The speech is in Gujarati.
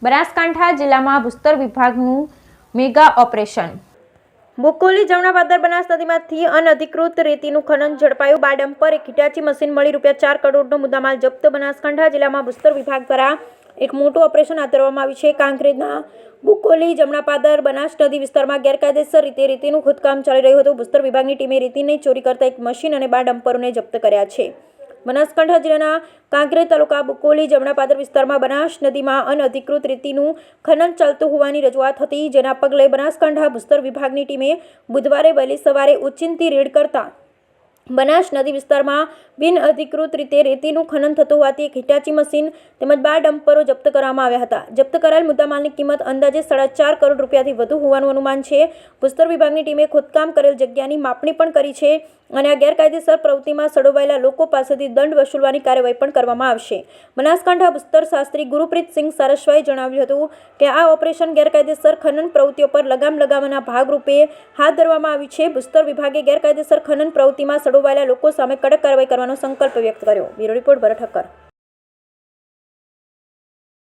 બનાસકાંઠા જિલ્લામાં ભૂસ્તર વિભાગનું મેગા ઓપરેશન। બોકોલી જમણાપાદર બનાસ નદીમાંથી અનધિકૃત રેતીનું ખનન ઝડપાયું। બાર ડમ્પર એક હિટાચી મશીન મળી ₹4 કરોડનો મુદ્દામાલ જપ્ત। બનાસકાંઠા જિલ્લામાં ભૂસ્તર વિભાગ દ્વારા એક મોટું ઓપરેશન હાથ ધરવામાં આવ્યું છે। કાંકરેજના બોકોલી જમણાપાદર બનાસ નદી વિસ્તારમાં ગેરકાયદેસર રીતે રેતીનું ખોદકામ ચાલી રહ્યું હતું। ભૂસ્તર વિભાગની ટીમે રેતીની ચોરી કરતા એક મશીન અને 12 ડમ્પરોને જપ્ત કર્યા છે। બનાસકાંઠા જિલ્લાના કાંકરેજ તાલુકા બોકોલી જમણાપાદર વિસ્તારમાં બનાસ નદીમાં અનધિકૃત રેતીનું ખનન ચાલતું હોવાની રજૂઆત હતી, જેના પગલે બનાસકાંઠા ભૂસ્તર વિભાગની ટીમે બુધવારે વહેલી સવારે ઓચિંતી રેડ કરતા બનાસ નદી વિસ્તારમાં બિનઅધિકૃત રીતે રેતીનું ખનન થતું હોવાથી એક હિટાચી મશીન તેમજ 12 ડમ્પરો જપ્ત કરવામાં આવ્યા હતા। જપ્ત કરાયેલ મુદ્દામાલની કિંમત અંદાજે ₹4.5 કરોડ રૂપિયાથી વધુ હોવાનું અનુમાન છે। ભૂસ્તર વિભાગની ટીમે ખોદકામ કરેલ જગ્યાની માપણી પણ કરી છે અને આ ગેરકાયદેસર પ્રવૃત્તિમાં સંડોવાયેલા લોકો પાસેથી દંડ વસૂલવાની કાર્યવાહી પણ કરવામાં આવશે। બનાસકાંઠા ભૂસ્તર શાસ્ત્રી ગુરુપ્રીતસિંહ સારસ્વતે જણાવ્યું હતું કે આ ઓપરેશન ગેરકાયદેસર ખનન પ્રવૃત્તિઓ પર લગામ લગાવવાના ભાગરૂપે હાથ ધરવામાં આવ્યું છે। ભૂસ્તર વિભાગે ગેરકાયદેસર ખનન પ્રવૃત્તિમાં સંડોવાયેલા લોકો સામે કડક કાર્યવાહી કરવાનો સંકલ્પ વ્યક્ત કર્યો। બ્યુરો રિપોર્ટ ભરત ઠક્કર।